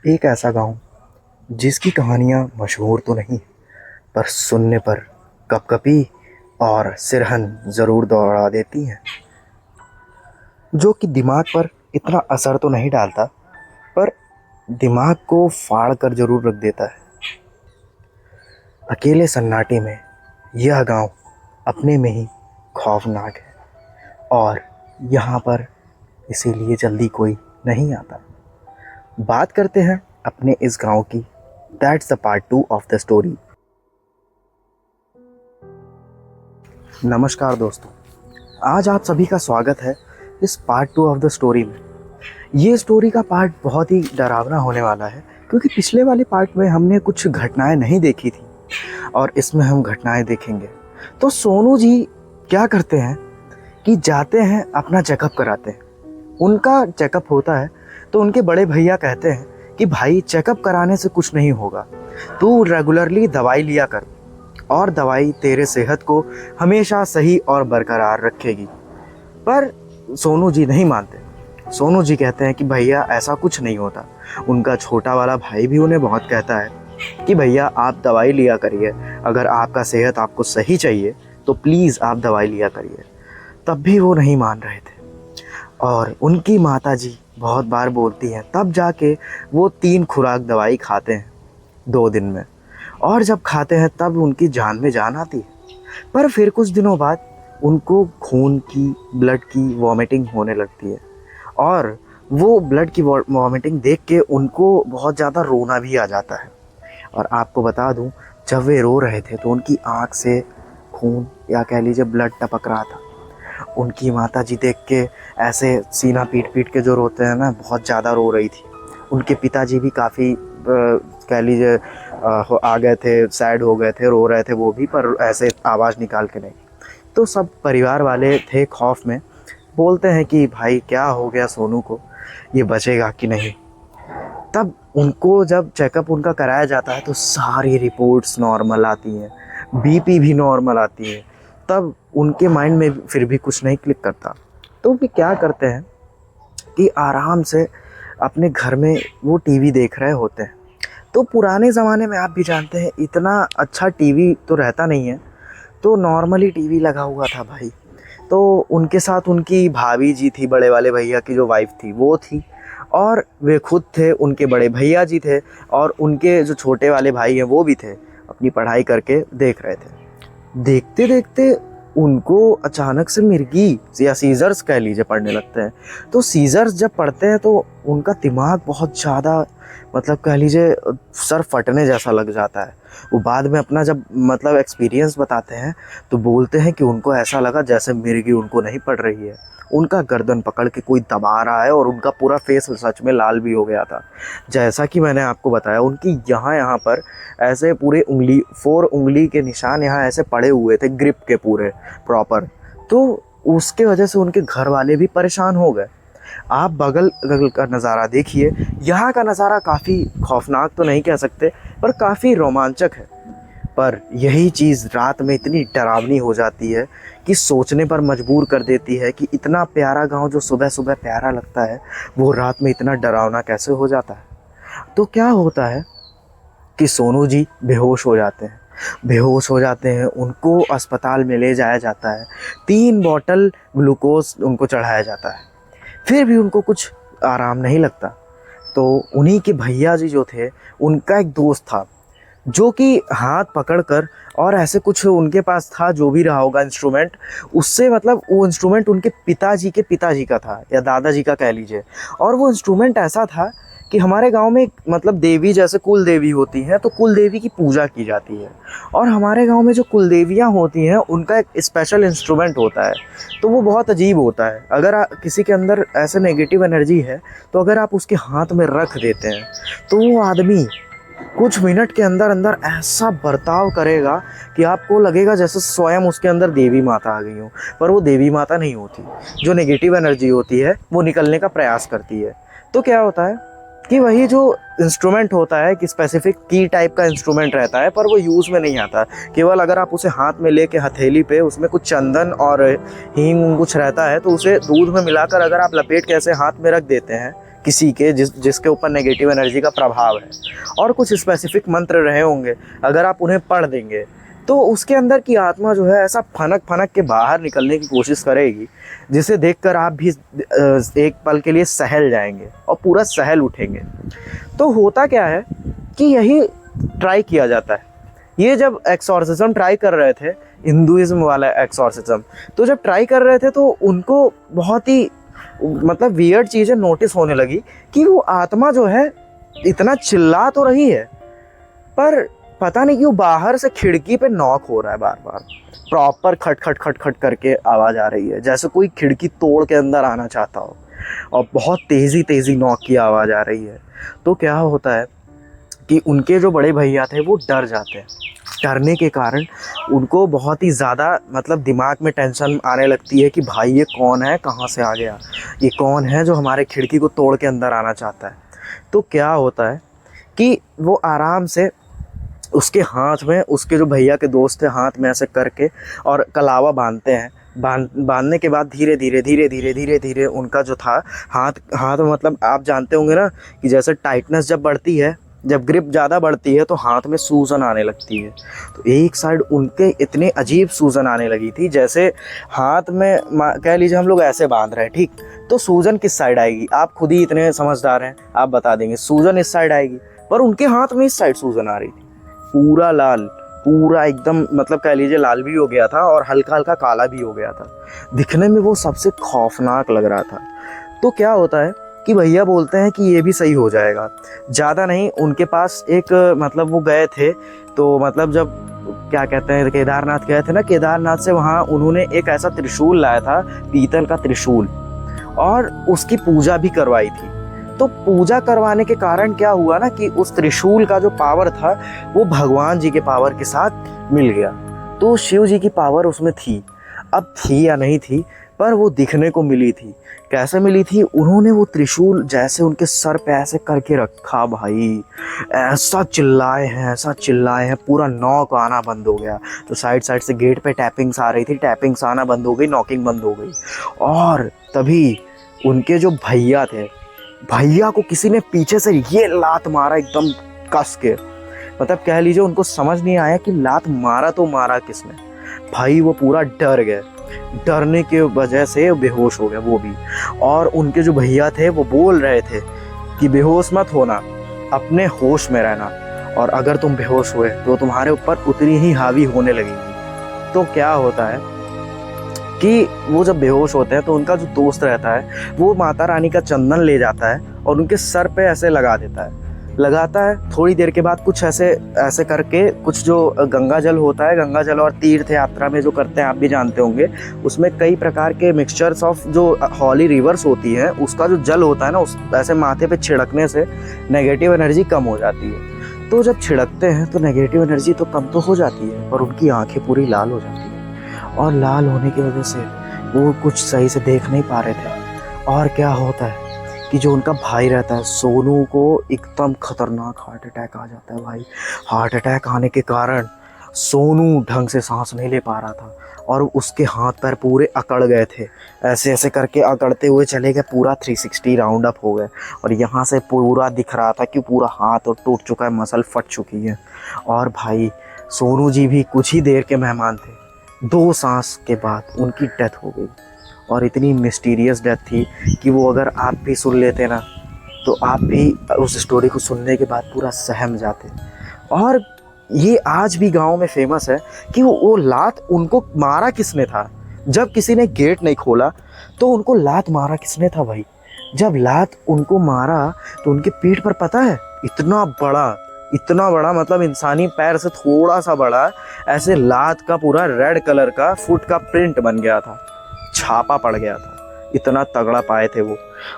एक ऐसा गांव जिसकी कहानियाँ मशहूर तो नहीं पर सुनने पर कपकपी और सिरहन ज़रूर दौड़ा देती हैं। जो कि दिमाग पर इतना असर तो नहीं डालता पर दिमाग को फाड़ कर ज़रूर रख देता है। अकेले सन्नाटे में यह गांव अपने में ही खौफनाक है और यहाँ पर इसीलिए जल्दी कोई नहीं आता। बात करते हैं अपने इस गांव की। That's the part 2 of the story. नमस्कार दोस्तों, आज आप सभी का स्वागत है इस पार्ट 2 ऑफ द स्टोरी में। ये स्टोरी का पार्ट बहुत ही डरावना होने वाला है क्योंकि पिछले वाले पार्ट में हमने कुछ घटनाएं नहीं देखी थी और इसमें हम घटनाएं देखेंगे। तो सोनू जी क्या करते हैं कि जाते हैं अपना चेकअप कराते हैं। उनका चेकअप होता है तो उनके बड़े भैया कहते हैं कि भाई चेकअप कराने से कुछ नहीं होगा, तू रेगुलरली दवाई लिया कर और दवाई तेरे सेहत को हमेशा सही और बरकरार रखेगी। पर सोनू जी नहीं मानते। सोनू जी कहते हैं कि भैया ऐसा कुछ नहीं होता। उनका छोटा वाला भाई भी उन्हें बहुत कहता है कि भैया आप दवाई लिया करिए, अगर आपका सेहत आपको सही चाहिए तो प्लीज़ आप दवाई लिया करिए। तब भी वो नहीं मान रहे थे और उनकी माताजी बहुत बार बोलती हैं, तब जाके वो 3 खुराक दवाई खाते हैं 2 दिन में, और जब खाते हैं तब उनकी जान में जान आती है। पर फिर कुछ दिनों बाद उनको खून की, ब्लड की वॉमिटिंग होने लगती है और वो ब्लड की वॉमिटिंग देख के उनको बहुत ज़्यादा रोना भी आ जाता है। और आपको बता दूं, जब वे रो रहे थे तो उनकी आँख से खून या कह लीजिए ब्लड टपक रहा था। उनकी माताजी देख के ऐसे सीना पीट पीट के जो रोते हैं ना, बहुत ज़्यादा रो रही थी। उनके पिताजी भी काफ़ी कह लीजिए आ गए थे, सैड हो गए थे, रो रहे थे वो भी, पर ऐसे आवाज़ निकाल के नहीं। तो सब परिवार वाले थे खौफ में, बोलते हैं कि भाई क्या हो गया सोनू को, ये बचेगा कि नहीं। तब उनको जब चेकअप उनका कराया जाता है तो सारी रिपोर्ट्स नॉर्मल आती हैं, बीपी भी नॉर्मल आती है। तब उनके माइंड में फिर भी कुछ नहीं क्लिक करता। तो वे क्या करते हैं कि आराम से अपने घर में वो टीवी देख रहे होते हैं। तो पुराने ज़माने में आप भी जानते हैं इतना अच्छा टीवी तो रहता नहीं है, तो नॉर्मली टीवी लगा हुआ था भाई। तो उनके साथ उनकी भाभी जी थी, बड़े वाले भैया की जो वाइफ थी वो थी, और वे खुद थे, उनके बड़े भैया जी थे, और उनके जो छोटे वाले भाई हैं वो भी थे, अपनी पढ़ाई करके देख रहे थे। देखते देखते उनको अचानक से मिर्गी या सीजर्स कह लीजिए पढ़ने लगते हैं। तो सीजर्स जब पढ़ते हैं तो उनका दिमाग बहुत ज़्यादा, मतलब कह लीजिए सर फटने जैसा लग जाता है। वो बाद में अपना जब मतलब एक्सपीरियंस बताते हैं तो बोलते हैं कि उनको ऐसा लगा जैसे मिर्गी उनको नहीं पड़ रही है, उनका गर्दन पकड़ के कोई दबा रहा है, और उनका पूरा फेस सच में लाल भी हो गया था। जैसा कि मैंने आपको बताया, उनकी यहाँ पर ऐसे पूरे 4 उंगली के निशान यहाँ ऐसे पड़े हुए थे, ग्रिप के पूरे प्रॉपर। तो उसके वजह से उनके घर वाले भी परेशान हो गए। आप बगल बगल का नज़ारा देखिए। यहाँ का नज़ारा काफ़ी खौफनाक तो नहीं कह सकते पर काफ़ी रोमांचक है। पर यही चीज़ रात में इतनी डरावनी हो जाती है कि सोचने पर मजबूर कर देती है कि इतना प्यारा गांव जो सुबह सुबह प्यारा लगता है वो रात में इतना डरावना कैसे हो जाता है। तो क्या होता है कि सोनू जी बेहोश हो जाते हैं। बेहोश हो जाते हैं, उनको अस्पताल में ले जाया जाता है। 3 बॉटल ग्लूकोज उनको चढ़ाया जाता है, फिर भी उनको कुछ आराम नहीं लगता। तो उन्हीं के भैया जी जो थे, उनका एक दोस्त था जो कि हाथ पकड़कर, और ऐसे कुछ उनके पास था जो भी रहा होगा इंस्ट्रूमेंट, उससे मतलब वो इंस्ट्रूमेंट उनके पिताजी के पिताजी का था या दादाजी का कह लीजिए। और वो इंस्ट्रूमेंट ऐसा था कि हमारे गांव में मतलब देवी जैसे कुल देवी होती हैं तो कुल देवी की पूजा की जाती है, और हमारे गांव में जो कुल देवियाँ होती हैं उनका एक स्पेशल इंस्ट्रूमेंट होता है। तो वो बहुत अजीब होता है। अगर किसी के अंदर ऐसे नेगेटिव एनर्जी है तो अगर आप उसके हाथ में रख देते हैं तो वो आदमी कुछ मिनट के अंदर अंदर ऐसा बर्ताव करेगा कि आपको लगेगा जैसे स्वयं उसके अंदर देवी माता आ गई हो। पर वो देवी माता नहीं होती, जो नेगेटिव एनर्जी होती है वो निकलने का प्रयास करती है। तो क्या होता है कि वही जो इंस्ट्रूमेंट होता है कि स्पेसिफिक की टाइप का इंस्ट्रूमेंट रहता है, पर वो यूज़ में नहीं आता। केवल अगर आप उसे हाथ में लेके हथेली पे उसमें कुछ चंदन और हींग कुछ रहता है तो उसे दूध में मिलाकर अगर आप लपेट के ऐसे हाथ में रख देते हैं किसी के जिसके ऊपर नेगेटिव एनर्जी का प्रभाव है, और कुछ स्पेसिफिक मंत्र रहे होंगे, अगर आप उन्हें पढ़ देंगे तो उसके अंदर की आत्मा जो है ऐसा फनक फनक के बाहर निकलने की कोशिश करेगी, जिसे देखकर आप भी एक पल के लिए सहल जाएंगे और पूरा सहल उठेंगे। तो होता क्या है कि यही ट्राई किया जाता है। ये जब एक्सॉर्सिज्म ट्राई कर रहे थे, हिंदुइज्म वाला एक्सॉर्सिज्म, तो जब ट्राई कर रहे थे तो उनको बहुत ही मतलब वियर्ड चीज़ें नोटिस होने लगी कि वो आत्मा जो है इतना चिल्ला तो रही है, पर पता नहीं क्यों बाहर से खिड़की पे नॉक हो रहा है बार बार, प्रॉपर खट खट खट खट करके आवाज़ आ रही है, जैसे कोई खिड़की तोड़ के अंदर आना चाहता हो, और बहुत तेज़ी नॉक की आवाज़ आ रही है। तो क्या होता है कि उनके जो बड़े भैया थे वो डर जाते हैं। डरने के कारण उनको बहुत ही ज़्यादा मतलब दिमाग में टेंशन आने लगती है कि भाई ये कौन है, कहाँ से आ गया, ये कौन है जो हमारे खिड़की को तोड़ के अंदर आना चाहता है। तो क्या होता है कि वो आराम से उसके हाथ में, उसके जो भैया के दोस्त थे, हाथ में ऐसे करके और कलावा बांधते हैं। बांधने के बाद धीरे धीरे उनका जो था हाथ मतलब आप जानते होंगे ना कि जैसे टाइटनेस जब बढ़ती है, जब ग्रिप ज़्यादा बढ़ती है तो हाथ में सूजन आने लगती है। तो एक साइड उनके इतने अजीब सूजन आने लगी थी, जैसे हाथ में कह लीजिए हम लोग ऐसे बांध रहे हैं, ठीक, तो सूजन किस साइड आएगी, आप खुद ही इतने समझदार हैं, आप बता देंगे सूजन इस साइड आएगी, पर उनके हाथ में इस साइड सूजन आ रही थी, पूरा लाल, पूरा एकदम मतलब कह लीजिए लाल भी हो गया था और हल्का हल्का काला भी हो गया था। दिखने में वो सबसे खौफनाक लग रहा था। तो क्या होता है कि भैया बोलते हैं कि ये भी सही हो जाएगा, ज़्यादा नहीं। उनके पास एक मतलब वो गए थे, तो मतलब जब क्या कहते हैं केदारनाथ गए थे ना, केदारनाथ से वहाँ उन्होंने एक ऐसा त्रिशूल लाया था, पीतल का त्रिशूल, और उसकी पूजा भी करवाई थी। तो पूजा करवाने के कारण क्या हुआ ना कि उस त्रिशूल का जो पावर था वो भगवान जी के पावर के साथ मिल गया। तो शिव जी की पावर उसमें थी, अब थी या नहीं थी, पर वो दिखने को मिली थी। कैसे मिली थी, उन्होंने वो त्रिशूल जैसे उनके सर पे ऐसे करके रखा, भाई ऐसा चिल्लाए हैं, पूरा नॉक आना बंद हो गया। तो साइड से गेट पे टैपिंग्स आ रही थी, टैपिंग्स आना बंद हो गई, नॉकिंग बंद हो गई। और तभी उनके जो भैया थे, भैया को किसी ने पीछे से ये लात मारा एकदम कस के, मतलब कह लीजिए उनको समझ नहीं आया कि लात मारा तो मारा किसने। भाई वो पूरा डर गए, डरने के वजह से बेहोश हो गए वो भी। और उनके जो भैया थे वो बोल रहे थे कि बेहोश मत होना, अपने होश में रहना, और अगर तुम बेहोश हुए तो तुम्हारे ऊपर उतनी ही हावी होने लगेगी। तो क्या होता है कि वो जब बेहोश होते हैं तो उनका जो दोस्त रहता है वो माता रानी का चंदन ले जाता है और उनके सर पे ऐसे लगाता है। थोड़ी देर के बाद कुछ ऐसे करके, कुछ जो गंगा जल होता है, गंगा जल और तीर्थ यात्रा में जो करते हैं आप भी जानते होंगे, उसमें कई प्रकार के मिक्सचर्स ऑफ जो हॉली रिवर्स होती है, उसका जो जल होता है ना, उस ऐसे माथे पे छिड़कने से नेगेटिव एनर्जी कम हो जाती है। तो जब छिड़कते हैं तो नेगेटिव एनर्जी तो कम तो हो जाती है, पर उनकी आंखें पूरी लाल हो जाती है, और लाल होने की वजह से वो कुछ सही से देख नहीं पा रहे थे। और क्या होता है कि जो उनका भाई रहता है सोनू, को एकदम खतरनाक हार्ट अटैक आ जाता है। भाई हार्ट अटैक आने के कारण सोनू ढंग से सांस नहीं ले पा रहा था, और उसके हाथ पैर पूरे अकड़ गए थे, ऐसे करके अकड़ते हुए चले गए, पूरा 360 राउंड अप हो गए। और यहाँ से पूरा दिख रहा था कि पूरा हाथ और टूट चुका है, मसल फट चुकी है। और भाई सोनू जी भी कुछ ही देर के मेहमान थे, 2 सांस के बाद उनकी डेथ हो गई। और इतनी मिस्टीरियस डेथ थी कि वो अगर आप भी सुन लेते ना, तो आप भी उस स्टोरी को सुनने के बाद पूरा सहम जाते। और ये आज भी गांव में फेमस है कि वो लात उनको मारा किसने था। जब किसी ने गेट नहीं खोला तो उनको लात मारा किसने था भाई। जब लात उनको मारा तो उनके पीठ पर पता है इतना बड़ा मतलब इंसानी पैर से थोड़ा सा बड़ा, ऐसे लात का पूरा रेड कलर का फुट का प्रिंट बन गया था, छापा पड़ गया था। इतना तगड़ा पाए थे वो।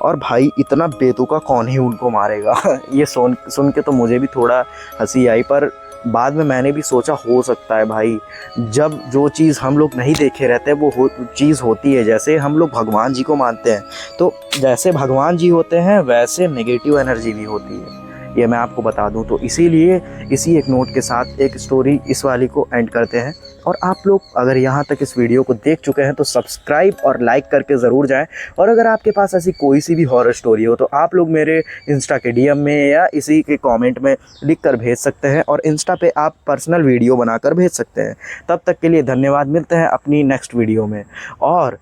और भाई इतना बेतुका कौन ही उनको मारेगा ये सुन के तो मुझे भी थोड़ा हंसी आई, पर बाद में मैंने भी सोचा हो सकता है भाई, जब जो चीज़ हम लोग नहीं देखे रहते वो चीज़ होती है। जैसे हम लोग भगवान जी को मानते हैं, तो जैसे भगवान जी होते हैं वैसे नेगेटिव एनर्जी भी होती है, ये मैं आपको बता दूं। तो इसीलिए इसी एक नोट के साथ एक स्टोरी इस वाली को एंड करते हैं। और आप लोग अगर यहाँ तक इस वीडियो को देख चुके हैं तो सब्सक्राइब और लाइक करके ज़रूर जाएं। और अगर आपके पास ऐसी कोई सी भी हॉरर स्टोरी हो तो आप लोग मेरे इंस्टा के डीएम में या इसी के कमेंट में लिख कर भेज सकते हैं, और इंस्टा पे आप पर्सनल वीडियो बनाकर भेज सकते हैं। तब तक के लिए धन्यवाद, मिलते हैं अपनी नेक्स्ट वीडियो में। और